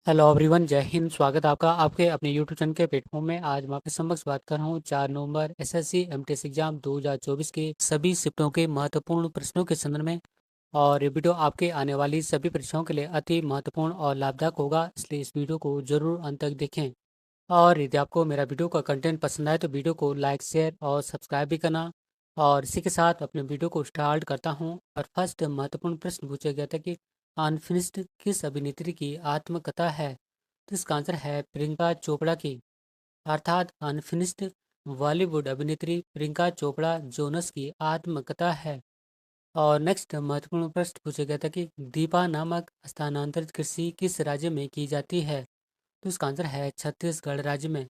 Hello everyone, जय हिंद। स्वागत है आपका आपके अपने यूट्यूब चैनल के प्लेटफॉर्म में। आज मैं आपके समक्ष बात कर रहा हूँ 4 नवंबर एसएससी एमटीएस एग्जाम 2024 के सभी शिफ्टों के महत्वपूर्ण प्रश्नों के संदर्भ में। और ये वीडियो आपके आने वाली सभी परीक्षाओं के लिए अति महत्वपूर्ण और लाभदायक होगा, इसलिए इस वीडियो को जरूर अंत तक देखें। और यदि आपको मेरा वीडियो का कंटेंट पसंद आए तो वीडियो को लाइक, शेयर और सब्सक्राइब भी करना। और इसी के साथ अपने वीडियो को स्टार्ट करता हूँ। और फर्स्ट महत्वपूर्ण प्रश्न पूछा गया था कि अनफिनिश्ड किस अभिनेत्री की आत्मकथा है। तो इसका आंसर है प्रियंका चोपड़ा की। अर्थात अनफिनिश्ड बॉलीवुड अभिनेत्री प्रियंका चोपड़ा जोनस की आत्मकथा है। और नेक्स्ट महत्वपूर्ण प्रश्न पूछा गया था कि दीपा नामक स्थानांतरित कृषि किस राज्य में की जाती है। तो इसका आंसर है छत्तीसगढ़ राज्य में।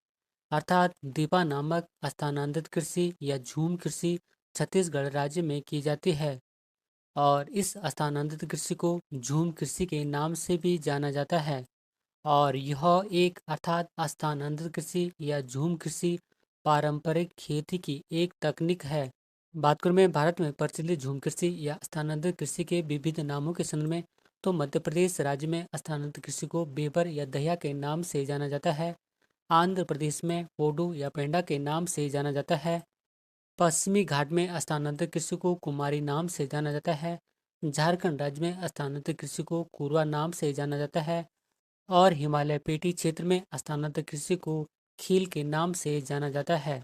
अर्थात दीपा नामक स्थानांतरित कृषि या झूम कृषि छत्तीसगढ़ राज्य में की जाती है। और इस स्थानांतरित कृषि को झूम कृषि के नाम से भी जाना जाता है। और यह एक अर्थात स्थानांतरित कृषि या झूम कृषि पारंपरिक खेती की एक तकनीक है। बात करूं मैं भारत में प्रचलित झूम कृषि या स्थानांतरित कृषि के विविध नामों के संदर्भ में, तो मध्य प्रदेश राज्य में स्थानांतरित कृषि को बेबर या दहिया के नाम से जाना जाता है। आंध्र प्रदेश में पोडू या पेंडा के नाम से जाना जाता है। पश्चिमी घाट में स्थानांतरित कृषि को कुमारी नाम से जाना जाता है। झारखंड राज्य में स्थानांतरित कृषि को कुरवा नाम से जाना जाता है। और हिमालय पेटी क्षेत्र में स्थानांतरित कृषि को खील के नाम से जाना जाता है।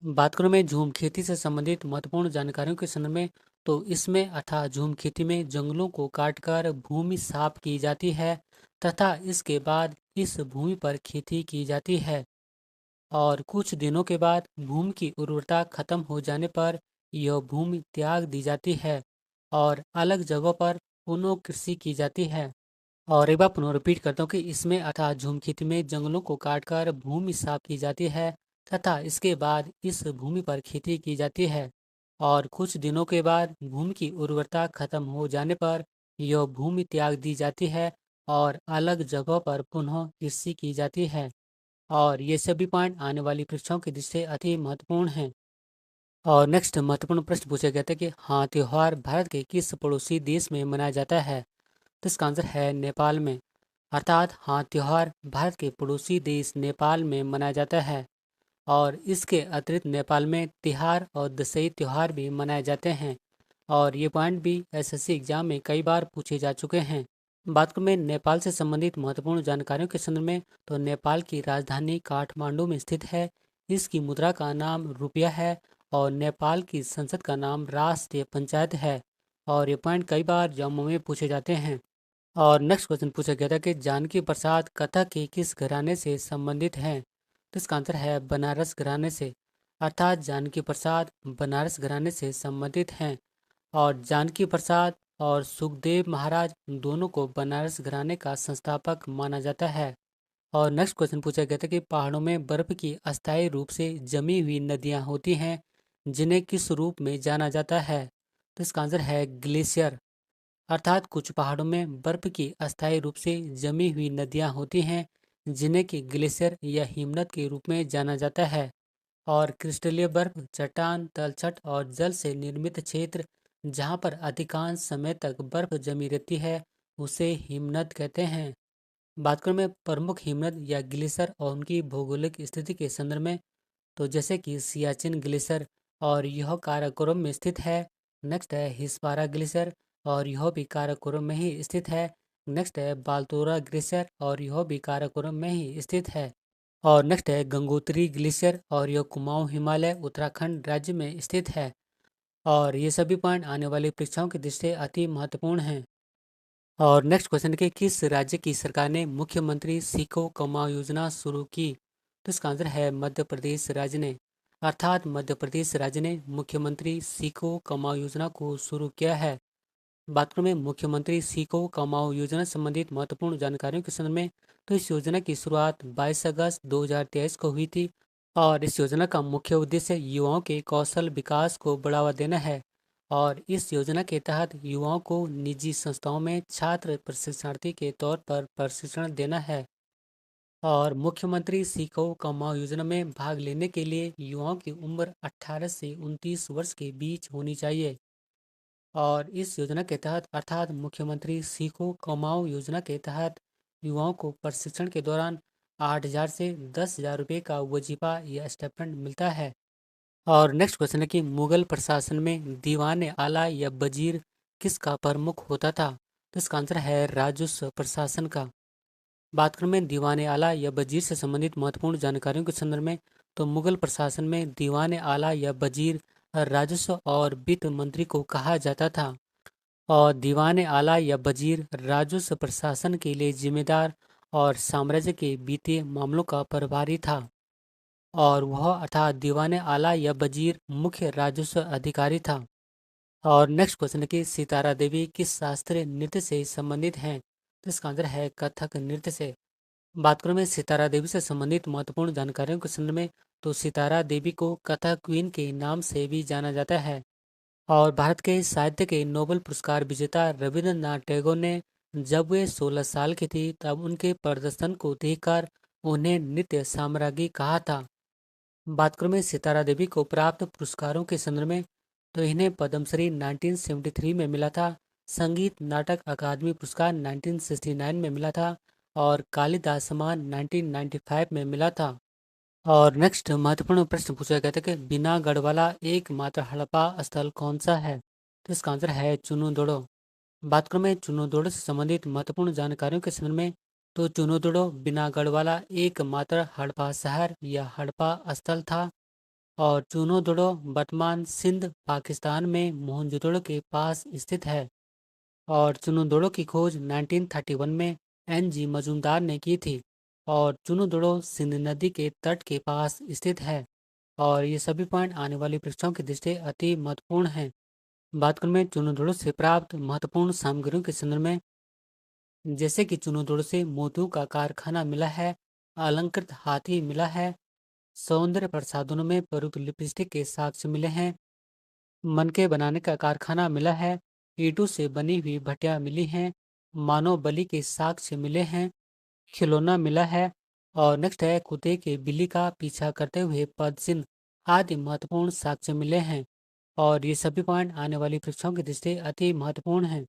बात करूं मैं झूम खेती से संबंधित महत्वपूर्ण जानकारियों के संदर्भ में, तो इसमें अर्थात झूम खेती में जंगलों को काटकर भूमि साफ की जाती है तथा इसके बाद इस भूमि पर खेती की जाती है। और कुछ दिनों के बाद भूमि की उर्वरता खत्म हो जाने पर यह भूमि त्याग दी जाती है और अलग जगहों पर पुनः कृषि की जाती है। और एक बार पुनः रिपीट करता हूँ कि इसमें अर्थात झूम खेती में जंगलों को काटकर भूमि साफ की जाती है तथा इसके बाद इस भूमि पर खेती की जाती है। और कुछ दिनों के बाद भूमि की उर्वरता खत्म हो जाने पर यह भूमि त्याग दी जाती है और अलग जगहों पर पुनः कृषि की जाती है। और ये सभी पॉइंट आने वाली परीक्षाओं की दृष्टि से अति महत्वपूर्ण हैं। और नेक्स्ट महत्वपूर्ण प्रश्न पूछा गया था कि हाँ त्योहार भारत के किस पड़ोसी देश में मनाया जाता है। तो इसका आंसर है नेपाल में। अर्थात हाँ त्योहार भारत के पड़ोसी देश नेपाल में मनाया जाता है। और इसके अतिरिक्त नेपाल में तिहार और दशहरी त्योहार भी मनाए जाते हैं। और ये पॉइंट भी एसएससी एग्जाम में कई बार पूछे जा चुके हैं। बात करूं मैं नेपाल से संबंधित महत्वपूर्ण जानकारियों के संदर्भ में, तो नेपाल की राजधानी काठमांडू में स्थित है। इसकी मुद्रा का नाम रुपया है। और नेपाल की संसद का नाम राष्ट्रीय पंचायत है। और ये पॉइंट कई बार जम्मू में पूछे जाते हैं। और नेक्स्ट क्वेश्चन पूछा गया था कि जानकी प्रसाद कथक के किस घराने से संबंधित हैं। तो इसका आंसर है बनारस घराने से। अर्थात जानकी प्रसाद बनारस घराने से संबंधित हैं। और जानकी प्रसाद और सुखदेव महाराज दोनों को बनारस घराने का संस्थापक माना जाता है। और नेक्स्ट क्वेश्चन पूछा गया था कि पहाड़ों में बर्फ की अस्थायी रूप से जमी हुई नदियां होती हैं, जिन्हें किस रूप में जाना जाता है। तो इसका आंसर है ग्लेशियर। अर्थात कुछ पहाड़ों में बर्फ की अस्थायी रूप से जमी हुई नदियां होती हैं, जिन्हें कि ग्लेशियर या हिमनद के रूप में जाना जाता है। और क्रिस्टलीय बर्फ चट्टान, तलछट और जल से निर्मित क्षेत्र जहाँ पर अधिकांश समय तक बर्फ जमी रहती है, उसे हिमनद कहते हैं। बात करूं मैं प्रमुख हिमनद या ग्लेशियर और उनकी भौगोलिक स्थिति के संदर्भ में, तो जैसे कि सियाचिन ग्लेशियर और यह काराकोरम में स्थित है। नेक्स्ट है हिस्पारा ग्लेशियर और यह भी काराकोरम में ही स्थित है। नेक्स्ट है बाल्तोरा ग्लेशियर और यह भी काराकोरम में ही स्थित है। और नेक्स्ट है गंगोत्री ग्लेशियर और यह कुमाऊं हिमालय उत्तराखंड राज्य में स्थित है। और ये सभी पॉइंट आने वाली परीक्षाओं की दृष्टि से अति महत्वपूर्ण हैं। और नेक्स्ट क्वेश्चन के किस राज्य की सरकार ने मुख्यमंत्री सीखो कमाओ योजना शुरू की। तो इसका आंसर है मध्य प्रदेश राज्य ने। अर्थात मध्य प्रदेश राज्य ने मुख्यमंत्री सीखो कमाओ योजना को शुरू किया है। बात करूं मैं मुख्यमंत्री सीखो कमाओ योजना संबंधित महत्वपूर्ण जानकारियों के संदर्भ में, तो इस योजना की शुरुआत 22 अगस्त 2023 को हुई थी। और इस योजना का मुख्य उद्देश्य युवाओं के कौशल विकास को बढ़ावा देना है। और इस योजना के तहत युवाओं को निजी संस्थाओं में छात्र प्रशिक्षणार्थी के तौर पर प्रशिक्षण देना है। और मुख्यमंत्री सीखो कमाओ योजना में भाग लेने के लिए युवाओं की उम्र 18 से 29 वर्ष के बीच होनी चाहिए। और इस योजना के तहत अर्थात मुख्यमंत्री सीखो कमाओ योजना के तहत युवाओं को प्रशिक्षण के दौरान 8,000 से 10,000 रुपये का वजीफा या स्टाइपेंड मिलता है। और नेक्स्ट क्वेश्चन है कि मुगल प्रशासन में दीवान आला या वजीर किसका प्रमुख होता था? तो इसका आंसर है राजस्व प्रशासन का। बात करें में दीवान आला या वजीर से संबंधित महत्वपूर्ण जानकारियों के संदर्भ में, तो मुगल प्रशासन में दीवान आला या वजीर राजस्व और वित्त मंत्री को कहा जाता था। और दीवान आला या वजीर राजस्व प्रशासन के लिए जिम्मेदार और साम्राज्य के वित्तीय मामलों का प्रभारी था। और वह अर्थात दीवान आला या वजीर मुख्य राजस्व अधिकारी था। और नेक्स्ट क्वेश्चन है कि सितारा देवी किस शास्त्रीय नृत्य से संबंधित हैं? तो इसका आंसर है कथक नृत्य से। बात करूं मैं सितारा देवी से संबंधित महत्वपूर्ण जानकारियों के संदर्भ में, तो सितारा देवी को कथक क्वीन के नाम से भी जाना जाता है। और भारत के साहित्य के नोबेल पुरस्कार विजेता रविंद्रनाथ टैगोर ने जब वे 16 साल की थी तब उनके प्रदर्शन को देखकर उन्हें नृत्य साम्राज्ञी कहा था। बात करूं मैं सितारा देवी को प्राप्त पुरस्कारों के संदर्भ में, तो इन्हें पद्मश्री 1973 में मिला था, संगीत नाटक अकादमी पुरस्कार 1969 में मिला था और कालिदास सम्मान 1995 में मिला था। और नेक्स्ट महत्वपूर्ण प्रश्न पूछा गया था कि बिना गढ़वाला एकमात्र हड़प्पा स्थल कौन सा है? तो इसका आंसर है चुनुदोड़ो। बात करूं मैं चुनुदोड़ो से संबंधित महत्वपूर्ण जानकारियों के संदर्भ में, तो चुनुदोड़ो बिना गढ़वाला एकमात्र हड़प्पा शहर या हड़प्पा स्थल था। और चुनुदोड़ो वर्तमान सिंध पाकिस्तान में मोहनजोदड़ो के पास स्थित है। और चुनुदोड़ो की खोज 1931 में एन.जी. मजूमदार ने की थी। और चुनुदोड़ो सिंध नदी के तट के पास स्थित है। और ये सभी पॉइंट आने वाली परीक्षाओं की दृष्टि अति महत्वपूर्ण हैं। बात करूं मैं चुनुदोड़ो से प्राप्त महत्वपूर्ण सामग्रियों के संदर्भ में, जैसे कि चुनुदोड़ो से मोतियों का कारखाना मिला है, अलंकृत हाथी मिला है, सौंदर्य प्रसाधनों में प्रयुक्त लिपस्टिक के साक्ष्य मिले हैं, मनके बनाने का कारखाना मिला है, ईंटों से बनी हुई भटियां मिली हैं, मानव बलि के साक्ष्य मिले हैं, खिलौना मिला है। और नेक्स्ट है कुत्ते के बिल्ली का पीछा करते हुए पद चिन्ह आदि महत्वपूर्ण साक्ष्य मिले हैं। और ये सभी पॉइंट आने वाली परीक्षाओं की दृष्टि अति महत्वपूर्ण हैं।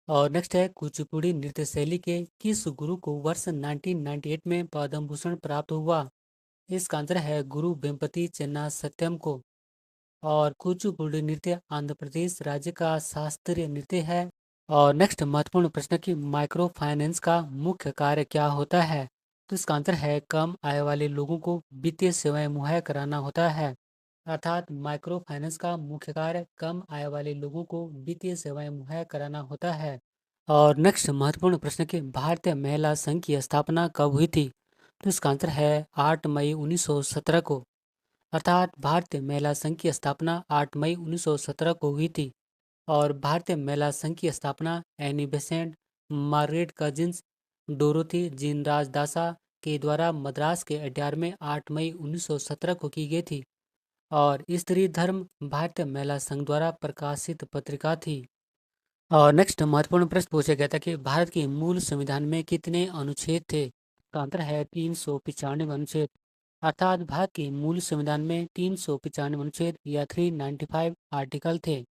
और नेक्स्ट है कुचिपुड़ी नृत्य शैली के किस गुरु को वर्ष 1998 में पद्म भूषण प्राप्त हुआ? इसका आंसर है गुरु वेम्पति चन्ना सत्यम को। और कुचिपुड़ी नृत्य आंध्र प्रदेश राज्य का शास्त्रीय नृत्य है। और नेक्स्ट महत्वपूर्ण प्रश्न कि माइक्रो फाइनेंस का मुख्य कार्य क्या होता है? तो इसका आंसर है कम आय वाले लोगों को वित्तीय सेवाएं मुहैया कराना होता है। अर्थात माइक्रो फाइनेंस का मुख्य कार्य कम आय वाले लोगों को वित्तीय सेवाएं मुहैया कराना होता है। और नेक्स्ट महत्वपूर्ण प्रश्न कि भारतीय महिला संघ की स्थापना कब हुई थी? तो इसका आंसर है 8 मई 1917 को। अर्थात भारतीय महिला संघ की स्थापना 8 मई 1917 को हुई थी। और भारतीय महिला संघ की स्थापना Annie Besant, Margaret Cousins, Dorothy Jinarajadasa के द्वारा मद्रास के अड्यार में 8 मई 1917 को की गई थी। और स्त्री धर्म भारतीय महिला संघ द्वारा प्रकाशित पत्रिका थी। और नेक्स्ट महत्वपूर्ण प्रश्न पूछा गया था कि भारत के मूल संविधान में कितने अनुच्छेद थे? इसका आंसर है 395 अनुच्छेद। अर्थात भारत के मूल संविधान में 395 अनुच्छेद या 395 आर्टिकल थे।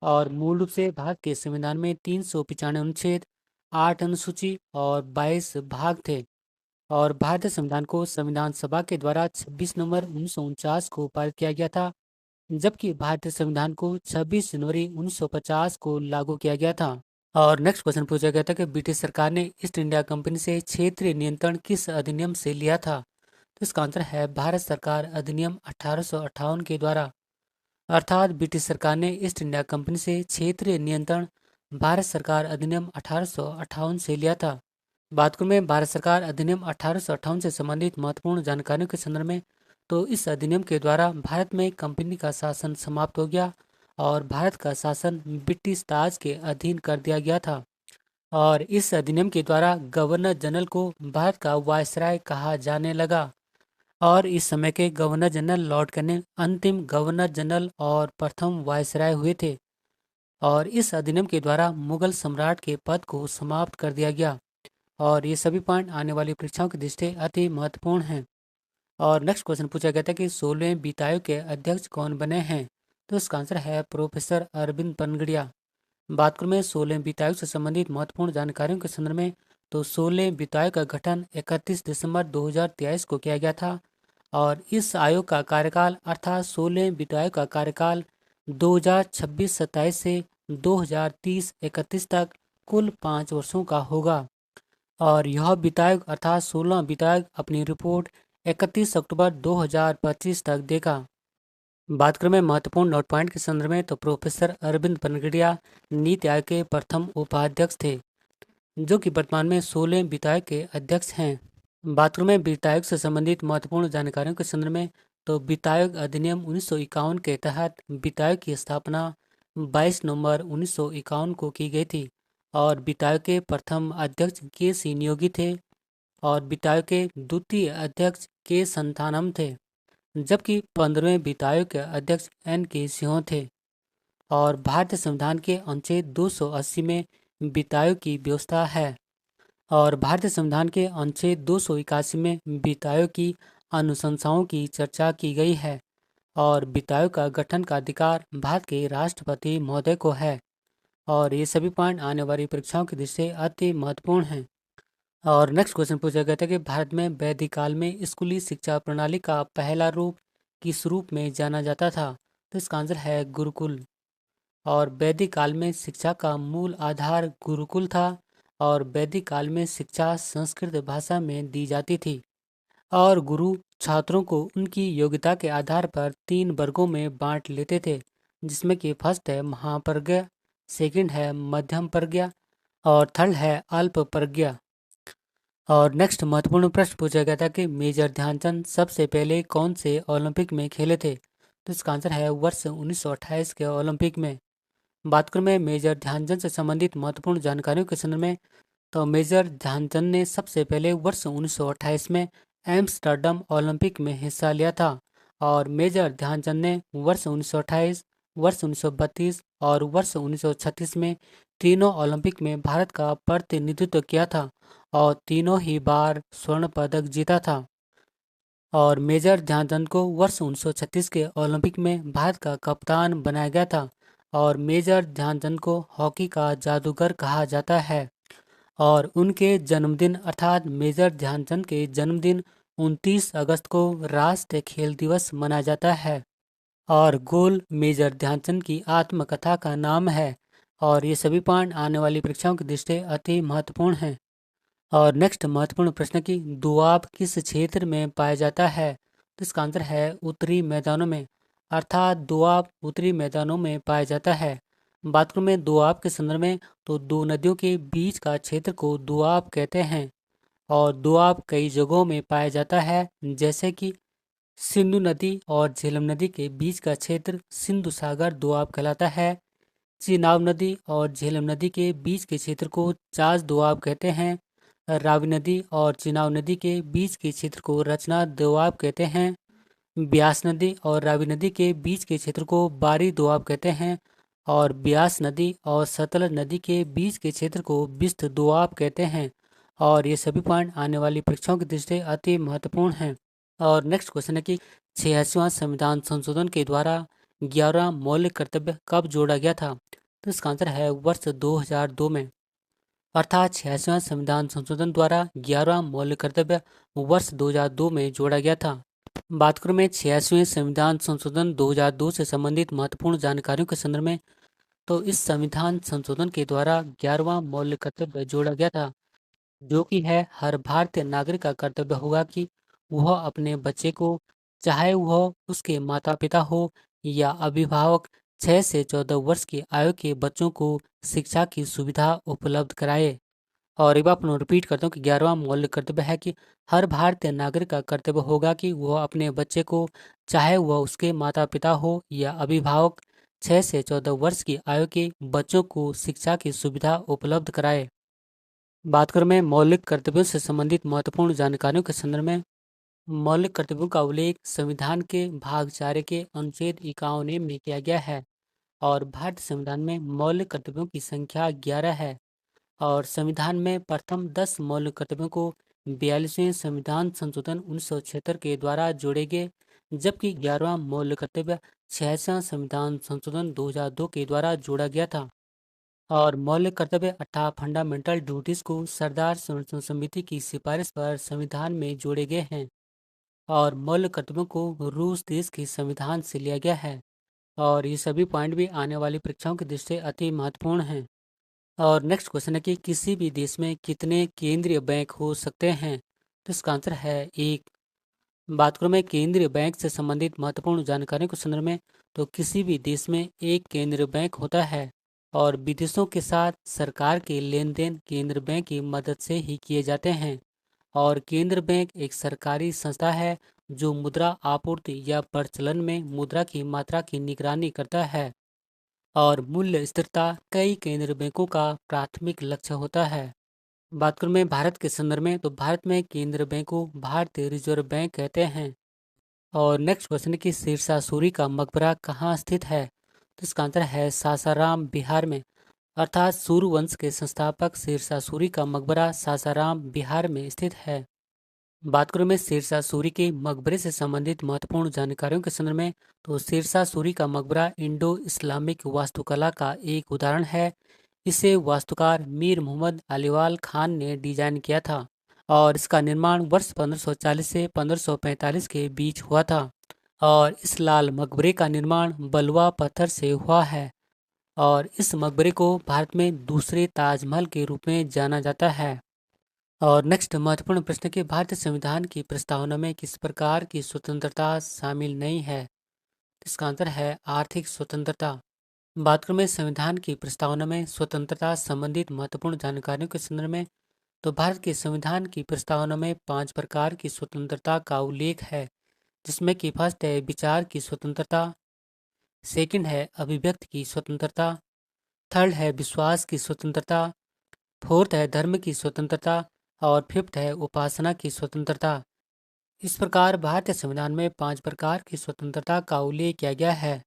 और मूल रूप से भारत के संविधान में 395 अनुच्छेद, 8 अनुसूची और 22 भाग थे। और भारतीय संविधान को संविधान सभा के द्वारा 26 नवंबर 1949 को पारित किया गया था, जबकि भारतीय संविधान को 26 जनवरी 1950 को लागू किया गया था। और नेक्स्ट क्वेश्चन पूछा गया था कि ब्रिटिश सरकार ने ईस्ट इंडिया कंपनी से क्षेत्रीय नियंत्रण किस अधिनियम से लिया था? तो इसका आंसर है भारत सरकार अधिनियम 1858 के द्वारा। अर्थात ब्रिटिश सरकार ने ईस्ट इंडिया कंपनी से क्षेत्रीय नियंत्रण भारत सरकार अधिनियम 1858 से लिया था। बात करूं मैं भारत सरकार अधिनियम 1858 से संबंधित महत्वपूर्ण जानकारियों के संदर्भ में, तो इस अधिनियम के द्वारा भारत में कंपनी का शासन समाप्त हो गया और भारत का शासन ब्रिटिश ताज के अधीन कर दिया गया था। और इस अधिनियम के द्वारा गवर्नर जनरल को भारत का वायसराय कहा जाने लगा। और इस समय के गवर्नर जनरल लॉर्ड कैनिंग अंतिम गवर्नर जनरल और प्रथम वायसराय हुए थे। और इस अधिनियम के द्वारा मुगल सम्राट के पद को समाप्त कर दिया गया। और ये सभी पॉइंट आने वाली परीक्षाओं की दृष्टि अति महत्वपूर्ण हैं। और नेक्स्ट क्वेश्चन पूछा गया था कि 16वें वित्त आयोग के अध्यक्ष कौन बने हैं? तो इसका आंसर है प्रोफेसर अरविंद पनगड़िया। बात करूं मैं 16वें वित्त आयोग से संबंधित महत्वपूर्ण जानकारियों के संदर्भ में, तो 16 वित्त आयोग का गठन 31 दिसंबर 2023 को किया गया था। और इस आयोग का कार्यकाल अर्थात 16 वित्त आयोग का कार्यकाल 2026-27 से 2030-31 तक कुल 5 वर्षों का होगा। और यह वित्त आयोग अर्थात 16 वित्त आयोग अपनी रिपोर्ट 31 अक्टूबर 2025 तक देगा। बात करें महत्वपूर्ण नोट पॉइंट के संदर्भ में तो प्रोफेसर अरविंद पनगड़िया नीति आयोग के प्रथम उपाध्यक्ष थे, जो कि वर्तमान में 16 वित्त आयोग के अध्यक्ष हैं। बात करें वित्त आयोग से संबंधित महत्वपूर्ण जानकारियों के संदर्भ में तो वित्त आयोग अधिनियम 1951 के तहत वित्त आयोग की स्थापना 22 नवंबर 1951 को की गई थी। और वित्त आयोग के प्रथम अध्यक्ष के सी नियोगी थे और वित्त आयोग के द्वितीय अध्यक्ष के संतानम थे, जबकि 15वें वित्त आयोग के अध्यक्ष एन के सिंह थे। और भारतीय संविधान के अनुच्छेद 280 में वित्त आयोग की व्यवस्था है। और भारतीय संविधान के अनुच्छेद 281 में वित्त आयोग की अनुशंसाओं की चर्चा की गई है। और वित्त आयोग का गठन का अधिकार भारत के राष्ट्रपति महोदय को है। और ये सभी पॉइंट आने वाली परीक्षाओं की दृष्टि से अति महत्वपूर्ण हैं। और नेक्स्ट क्वेश्चन पूछा गया था कि भारत में वैदिक काल में स्कूली शिक्षा प्रणाली का पहला रूप किस रूप में जाना जाता था? तो इसका आंसर है गुरुकुल। और वैदिक काल में शिक्षा का मूल आधार गुरुकुल था। और वैदिक काल में शिक्षा संस्कृत भाषा में दी जाती थी। और गुरु छात्रों को उनकी योग्यता के आधार पर 3 वर्गों में बांट लेते थे, जिसमें कि फर्स्ट है महाप्रज्ञा, सेकंड है मध्यम प्रज्ञा और थर्ड है अल्प प्रज्ञा। और नेक्स्ट महत्वपूर्ण प्रश्न पूछा गया था कि मेजर ध्यानचंद सबसे पहले कौन से ओलंपिक में खेले थे? तो इसका आंसर है वर्ष 1928 के ओलंपिक में। बात करें मैं मेजर ध्यानचंद से संबंधित महत्वपूर्ण जानकारियों के संदर्भ में तो मेजर ध्यानचंद ने सबसे पहले वर्ष 1928 में एम्स्टर्डम ओलंपिक में हिस्सा लिया था। और मेजर ध्यानचंद ने वर्ष 1928, वर्ष 1932 और वर्ष 1936 में तीनों ओलंपिक में भारत का प्रतिनिधित्व किया था और तीनों ही बार स्वर्ण पदक जीता था। और मेजर ध्यानचंद को वर्ष 1936 के ओलंपिक में भारत का कप्तान बनाया गया था। और मेजर ध्यानचंद को हॉकी का जादूगर कहा जाता है। और उनके जन्मदिन अर्थात मेजर ध्यानचंद के जन्मदिन 29 अगस्त को राष्ट्रीय खेल दिवस मनाया जाता है। और गोल मेजर ध्यानचंद की आत्मकथा का नाम है। और ये सभी पॉइंट आने वाली परीक्षाओं की दृष्टि से अति महत्वपूर्ण हैं। और नेक्स्ट महत्वपूर्ण प्रश्न की दोआब किस क्षेत्र में पाया जाता है? तो इसका आंसर है उत्तरी मैदानों में, अर्थात दोआब उत्तरी मैदानों में पाया जाता है। बात करूं मैं दोआब के संदर्भ में तो दो नदियों के बीच का क्षेत्र को दोआब कहते हैं। और दोआब कई जगहों में पाया जाता है, जैसे कि सिंधु नदी और झेलम नदी के बीच का क्षेत्र सिंधु सागर दोआब कहलाता है। चिनाब नदी और झेलम नदी के बीच के क्षेत्र को चाच दोआब कहते हैं। रावी नदी और चिनाब नदी के बीच के क्षेत्र को रचना दोआब कहते हैं। ब्यास नदी और रावी नदी के बीच के क्षेत्र को बारी दोआब कहते हैं। और ब्यास नदी और सतलज नदी के बीच के क्षेत्र को बिस्त दोआब कहते हैं। और ये सभी पॉइंट आने वाली परीक्षाओं की दृष्टि से अति महत्वपूर्ण हैं। और नेक्स्ट क्वेश्चन है कि 86वां संविधान संशोधन के द्वारा 11वां मौलिक कर्तव्य कब जोड़ा गया था? तो इसका आंसर है वर्ष 2002 में। अर्थात 86वां संविधान संशोधन द्वारा 11वां मौलिक कर्तव्य वर्ष 2002 में जोड़ा गया था। बात करूं मैं 86वें संविधान संशोधन 2002 से संबंधित महत्वपूर्ण जानकारियों के संदर्भ में तो इस संविधान संशोधन के द्वारा 11वां मौलिक कर्तव्य जोड़ा गया था, जो कि है हर भारतीय नागरिक का कर्तव्य होगा कि वह अपने बच्चे को, चाहे वह उसके माता पिता हो या अभिभावक, 6 से 14 वर्ष की आयु के बच्चों को शिक्षा की सुविधा उपलब्ध कराए। और एक बार पुनः रिपीट करता हूँ कि 11वां मौलिक कर्तव्य है कि हर भारतीय नागरिक का कर्तव्य होगा कि वह अपने बच्चे को, चाहे वह उसके माता पिता हो या अभिभावक, 6 से 14 वर्ष की आयु के बच्चों को शिक्षा की सुविधा उपलब्ध कराए। बात करें मैं मौलिक कर्तव्यों से संबंधित महत्वपूर्ण जानकारियों के संदर्भ में मौलिक कर्तव्यों का उल्लेख संविधान के भाग 4 के अनुच्छेद 51 में किया गया है। और भारतीय संविधान में मौलिक कर्तव्यों की संख्या 11 है। और संविधान में प्रथम 10 मौलिक कर्तव्यों को 42वें संविधान संशोधन 1976 के द्वारा जोड़े गए, जबकि 11वां मौलिक कर्तव्य 86वां संविधान संशोधन 2002 के द्वारा जोड़ा गया था। और मौलिक कर्तव्य अर्थात फंडामेंटल ड्यूटीज को सरदार संरक्षण समिति की सिफारिश पर संविधान में जोड़े गए हैं। और मौलिक कर्तव्यों को रूस देश के संविधान से लिया गया है। और ये सभी पॉइंट भी आने वाली परीक्षाओं की दृष्टि से अति महत्वपूर्ण हैं। और नेक्स्ट क्वेश्चन है कि किसी भी देश में कितने केंद्रीय बैंक हो सकते हैं? तो इसका आंसर है एक। बात करूं मैं केंद्रीय बैंक से संबंधित महत्वपूर्ण जानकारी के संदर्भ में, तो किसी भी देश में एक केंद्रीय बैंक होता है। और विदेशों के साथ सरकार के लेन देन केंद्र बैंक की मदद से ही किए जाते हैं। और केंद्र बैंक एक सरकारी संस्था है जो मुद्रा आपूर्ति या प्रचलन में मुद्रा की मात्रा की निगरानी करता है। और मूल्य स्थिरता कई केंद्रीय बैंकों का प्राथमिक लक्ष्य होता है। बात करूं मैं भारत के संदर्भ में, तो भारत में केंद्रीय बैंक को भारतीय रिजर्व बैंक कहते हैं। और नेक्स्ट क्वेश्चन है कि सिरसा सूरी का मकबरा कहाँ स्थित है? तो इसका आंसर है सासाराम, बिहार में। अर्थात सूर्य वंश के संस्थापक सिरसा सूरी का मकबरा सासाराम, बिहार में स्थित है। बात करूं मैं सिरसा सूरी के मकबरे से संबंधित महत्वपूर्ण जानकारियों के संदर्भ में, तो सिरसा सूरी का मकबरा इंडो इस्लामिक वास्तुकला का एक उदाहरण है। इसे वास्तुकार मीर मोहम्मद अलीवाल खान ने डिजाइन किया था। और इसका निर्माण वर्ष 1540 से 1545 के बीच हुआ था। और इस लाल मकबरे का निर्माण बलुआ पत्थर से हुआ है। और इस मकबरे को भारत में दूसरे ताजमहल के रूप में जाना जाता है। और नेक्स्ट महत्वपूर्ण प्रश्न कि भारतीय संविधान की प्रस्तावना में किस प्रकार की स्वतंत्रता शामिल नहीं है? इसका आंसर है आर्थिक स्वतंत्रता। बात करूं मैं संविधान की प्रस्तावना में स्वतंत्रता संबंधित महत्वपूर्ण जानकारियों के संदर्भ में, तो भारत के संविधान की प्रस्तावना में 5 प्रकार की स्वतंत्रता का उल्लेख है। जिसमें कि फर्स्ट है विचार की स्वतंत्रता, सेकंड है अभिव्यक्ति की स्वतंत्रता, थर्ड है विश्वास की स्वतंत्रता, फोर्थ है धर्म की स्वतंत्रता, और फिफ्थ है उपासना की स्वतंत्रता। इस प्रकार भारतीय संविधान में 5 प्रकार की स्वतंत्रता का उल्लेख किया गया है।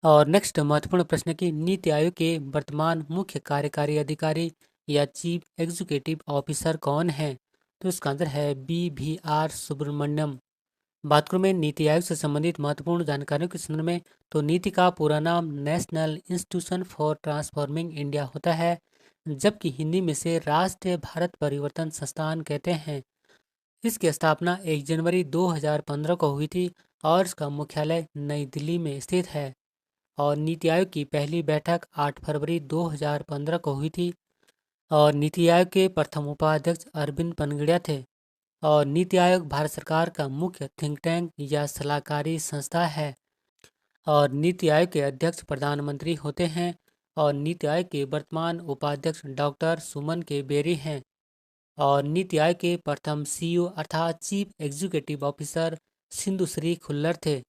और नेक्स्ट महत्वपूर्ण प्रश्न की नीति आयोग के वर्तमान मुख्य कार्यकारी अधिकारी या चीफ एग्जीक्यूटिव ऑफिसर कौन है? तो इसका आंसर है BVR सुब्रमण्यम। बात करूं मैं नीति आयोग से संबंधित महत्वपूर्ण जानकारियों के संदर्भ में, तो नीति का पूरा नाम national institution for transforming India होता है। जबकि हिंदी में से राष्ट्रीय भारत परिवर्तन संस्थान कहते हैं। इसकी स्थापना 1 जनवरी 2015 को हुई थी। और इसका मुख्यालय नई दिल्ली में स्थित है। और नीति आयोग की पहली बैठक 8 फरवरी 2015 को हुई थी। और नीति आयोग के प्रथम उपाध्यक्ष अरविंद पनगड़िया थे। और नीति आयोग भारत सरकार का मुख्य थिंक टैंक या सलाहकारी संस्था है। और नीति आयोग के अध्यक्ष प्रधानमंत्री होते हैं। और नीति आयोग के वर्तमान उपाध्यक्ष डॉक्टर सुमन के बेरी हैं। और नीति आयोग के प्रथम CEO अर्थात chief executive officer Sindhu Shri Khullar थे।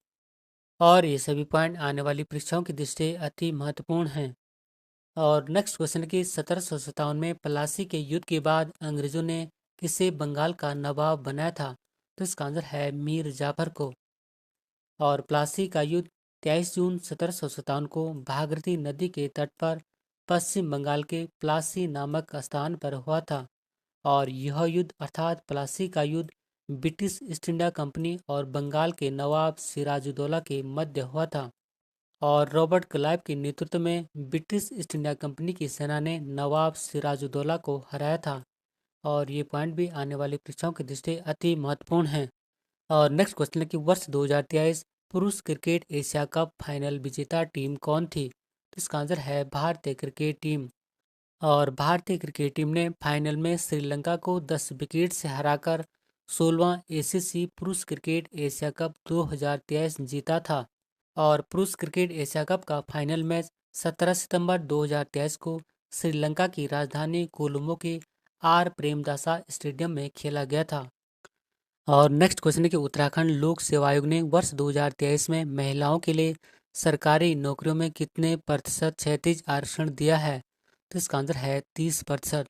और ये सभी पॉइंट आने वाली परीक्षाओं की दृष्टि से अति महत्वपूर्ण हैं। और नेक्स्ट क्वेश्चन की 1757 में प्लासी के युद्ध के बाद अंग्रेजों ने किसे बंगाल का नवाब बनाया था? तो इसका आंसर है मीर जाफर को। और प्लासी का युद्ध 23 जून 1757 को भागीरथी नदी के तट पर पश्चिम बंगाल के प्लासी नामक स्थान पर हुआ था। और यह युद्ध अर्थात प्लासी का युद्ध ब्रिटिश ईस्ट इंडिया कंपनी और बंगाल के नवाब सिराजुद्दौला के मध्य हुआ था। और रॉबर्ट क्लाइव के नेतृत्व में ब्रिटिश ईस्ट इंडिया कंपनी की सेना ने नवाब सिराजुद्दौला को हराया था। और ये पॉइंट भी आने वाली परीक्षाओं की दृष्टि से अति महत्वपूर्ण है। और नेक्स्ट क्वेश्चन है कि वर्ष 2023 पुरुष क्रिकेट एशिया कप फाइनल विजेता टीम कौन थी? तो इसका आंसर है भारतीय क्रिकेट टीम। और भारतीय क्रिकेट टीम ने फाइनल में श्रीलंका को 10 विकेट से हराकर 16वां ACC पुरुष क्रिकेट एशिया कप 2023 जीता था। और पुरुष क्रिकेट एशिया कप का फाइनल मैच 17 सितंबर 2023 को श्रीलंका की राजधानी कोलंबो के प्रेमदासा स्टेडियम में खेला गया था। और नेक्स्ट क्वेश्चन है कि उत्तराखंड लोक सेवा आयोग ने वर्ष 2023 में महिलाओं के लिए सरकारी नौकरियों में कितने प्रतिशत क्षैतिज आरक्षण दिया है? तो इसका आंसर है 30%।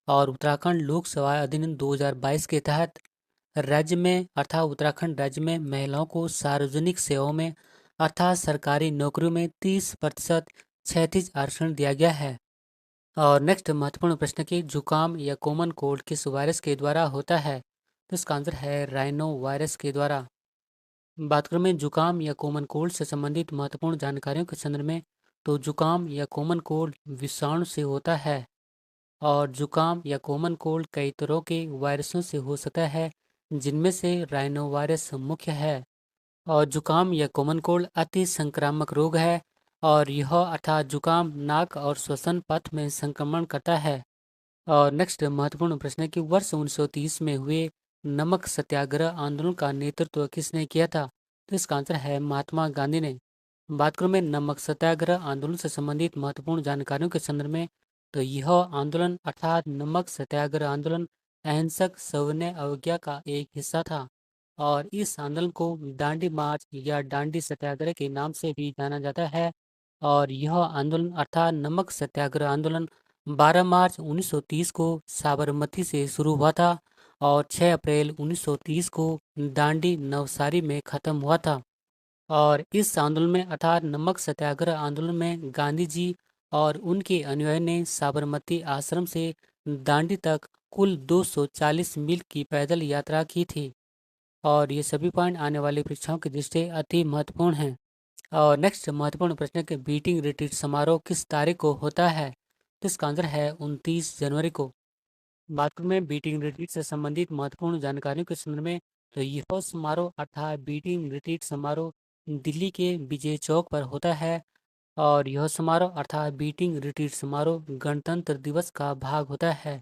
और उत्तराखंड लोक सेवा अधिनियम 2022 के तहत राज्य में अर्थात उत्तराखंड राज्य में महिलाओं को सार्वजनिक सेवाओं में अर्थात सरकारी नौकरियों में 30% क्षैतिज आरक्षण दिया गया है। और नेक्स्ट महत्वपूर्ण प्रश्न की जुकाम या कॉमन कोल्ड किस वायरस के द्वारा होता है? तो इसका आंसर है राइनो वायरस के द्वारा। बात करें में जुकाम या कॉमन कोल्ड से संबंधित महत्वपूर्ण जानकारियों के संदर्भ में, तो जुकाम या कॉमन कोल्ड विषाणु से होता है और जुकाम या कॉमन कोल्ड कई तरह के वायरसों से हो सकता है, जिनमें से राइनो वायरस मुख्य है। और जुकाम या कॉमन कोल्ड अति संक्रामक रोग है और यह अर्थात जुकाम नाक और श्वसन पथ में संक्रमण करता है। और नेक्स्ट महत्वपूर्ण प्रश्न है कि वर्ष 1930 में हुए नमक सत्याग्रह आंदोलन का नेतृत्व किसने किया था? तो इसका आंसर है महात्मा गांधी ने। बात करूं मैं नमक सत्याग्रह आंदोलन से संबंधित महत्वपूर्ण जानकारियों के संदर्भ में, तो यह आंदोलन अर्थात नमक सत्याग्रह आंदोलन अहिंसक सविनय अवज्ञा का एक हिस्सा था और इस आंदोलन को दांडी मार्च या दांडी सत्याग्रह के नाम से भी जाना जाता है। और यह आंदोलन अर्थात नमक सत्याग्रह आंदोलन 12 मार्च 1930 को साबरमती से शुरू हुआ था और 6 अप्रैल 1930 को दांडी नवसारी में खत्म हुआ था। और इस आंदोलन में अर्थात नमक सत्याग्रह आंदोलन में गांधी जी और उनके अनुयायी ने साबरमती आश्रम से दांडी तक कुल 240 मील की पैदल यात्रा की थी। और ये सभी पॉइंट आने वाली परीक्षाओं की दृष्टि से अति महत्वपूर्ण हैं। और नेक्स्ट महत्वपूर्ण प्रश्न है कि बीटिंग रिट्रीट समारोह किस तारीख को होता है? तो इसका आंसर है 29 जनवरी को। बात करूं मैं बीटिंग रिट्रीट से संबंधित महत्वपूर्ण जानकारियों के संदर्भ में, तो यह समारोह अर्थात बीटिंग रिट्रीट समारोह दिल्ली के विजय चौक पर होता है और यह समारोह अर्थात बीटिंग रिट्रीट समारोह गणतंत्र दिवस का भाग होता है।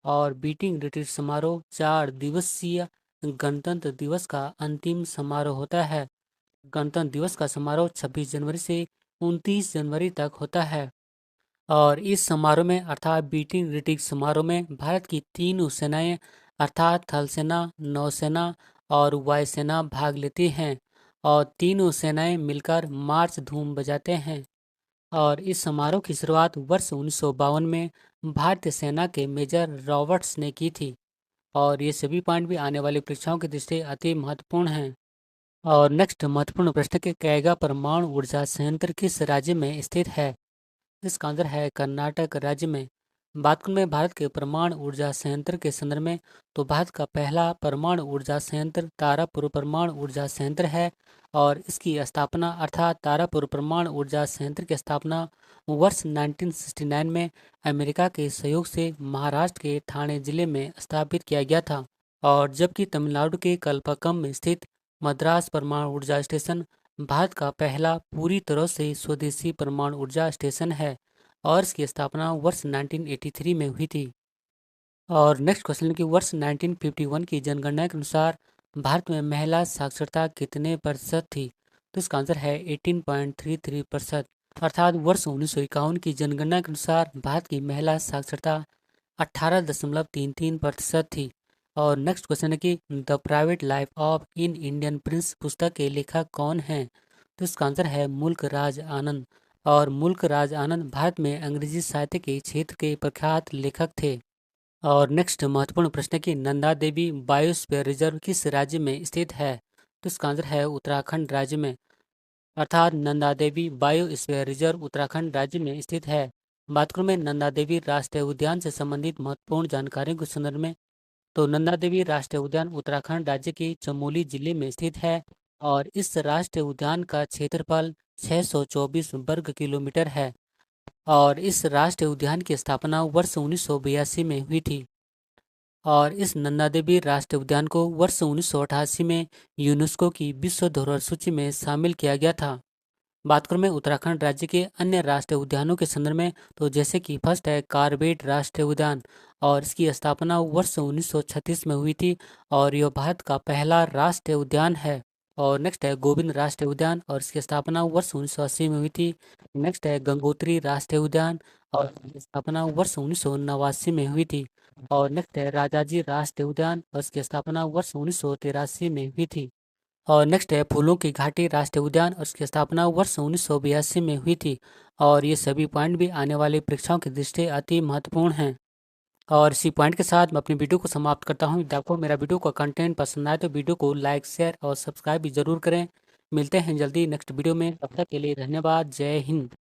और बीटिंग रिट्रीट समारोह 4 दिवसीय गणतंत्र दिवस का अंतिम समारोह होता है। गणतंत्र दिवस का समारोह 26 जनवरी से 29 जनवरी तक होता है। और इस समारोह में अर्थात बीटिंग रिट्रीट समारोह में भारत की तीनों सेनाएं अर्थात थल सेना, नौसेना और वायुसेना भाग लेती हैं और तीनों सेनाएं मिलकर मार्च धूम बजाते हैं। और इस समारोह की शुरुआत वर्ष 1952 में भारतीय सेना के मेजर रॉबर्ट्स ने की थी। और ये सभी पॉइंट भी आने वाली परीक्षाओं की दृष्टि से अति महत्वपूर्ण हैं। और नेक्स्ट महत्वपूर्ण प्रश्न के कैगा परमाणु ऊर्जा संयंत्र किस राज्य में स्थित है? इसका आंसर है कर्नाटक राज्य में। बात करूं मैं भारत के परमाणु ऊर्जा संयंत्र के संदर्भ में, तो भारत का पहला परमाणु ऊर्जा संयंत्र तारापुर परमाणु ऊर्जा संयंत्र है और इसकी स्थापना अर्थात तारापुर परमाणु ऊर्जा संयंत्र की स्थापना वर्ष 1969 में अमेरिका के सहयोग से महाराष्ट्र के ठाणे जिले में स्थापित किया गया था। और जबकि तमिलनाडु के कल्पाकम में स्थित मद्रास परमाणु ऊर्जा स्टेशन भारत का पहला पूरी तरह से स्वदेशी परमाणु ऊर्जा स्टेशन है और इसकी स्थापना वर्ष 1983 में हुई थी। और नेक्स्ट क्वेश्चन है कि वर्ष 1951 की जनगणना के अनुसार भारत में महिला साक्षरता कितने प्रतिशत थी? तो इसका आंसर है 18.33%। अर्थात वर्ष 1951 की जनगणना के अनुसार भारत की महिला साक्षरता 18.33% थी। और नेक्स्ट क्वेश्चन है कि the private life of in Indian Prince पुस्तक के लेखक कौन हैं? तो इसका आंसर है मुल्क राज आनंद। और मुल्क राज आनंद भारत में अंग्रेजी साहित्य के क्षेत्र के प्रख्यात लेखक थे। और नेक्स्ट महत्वपूर्ण प्रश्न है कि नंदा देवी बायोस्फीयर रिजर्व किस राज्य में स्थित है? तो इसका आंसर है उत्तराखंड राज्य में। अर्थात नंदा देवी बायोस्फीयर रिजर्व उत्तराखंड राज्य में स्थित है। बात करूं मैं नंदा देवी राष्ट्रीय उद्यान से संबंधित महत्वपूर्ण जानकारियों के संदर्भ में, तो नंदा देवी राष्ट्रीय उद्यान उत्तराखंड राज्य के चमोली जिले में स्थित है और इस राष्ट्रीय उद्यान का क्षेत्रफल 624 वर्ग किलोमीटर है। और इस राष्ट्रीय उद्यान की स्थापना वर्ष 1982 में हुई थी। और इस नंदा देवी राष्ट्रीय उद्यान को वर्ष 1988 में यूनेस्को की विश्व धरोहर सूची में शामिल किया गया था। बात करूं मैं उत्तराखंड राज्य के अन्य राष्ट्रीय उद्यानों के संदर्भ में, तो जैसे कि फर्स्ट है कार्बेट राष्ट्रीय उद्यान और इसकी स्थापना वर्ष 1936 में हुई थी और यह भारत का पहला राष्ट्रीय उद्यान है। और नेक्स्ट है गोविंद राष्ट्रीय उद्यान और इसकी स्थापना वर्ष 1980 में हुई थी। नेक्स्ट है गंगोत्री राष्ट्रीय उद्यान और इसकी स्थापना वर्ष 1989 में हुई थी। और नेक्स्ट है राजाजी राष्ट्रीय उद्यान और इसकी स्थापना वर्ष 1983 में हुई थी। और नेक्स्ट है फूलों की घाटी राष्ट्रीय उद्यान और इसकी स्थापना वर्ष 1982 में हुई थी। और ये सभी पॉइंट भी आने वाली परीक्षाओं की दृष्टि से अति महत्वपूर्ण हैं। और इसी पॉइंट के साथ मैं अपनी वीडियो को समाप्त करता हूँ। यदि आपको मेरा वीडियो का कंटेंट पसंद आए तो वीडियो को लाइक, शेयर और सब्सक्राइब भी जरूर करें। मिलते हैं जल्दी नेक्स्ट वीडियो में, तब तक के लिए धन्यवाद। जय हिंद।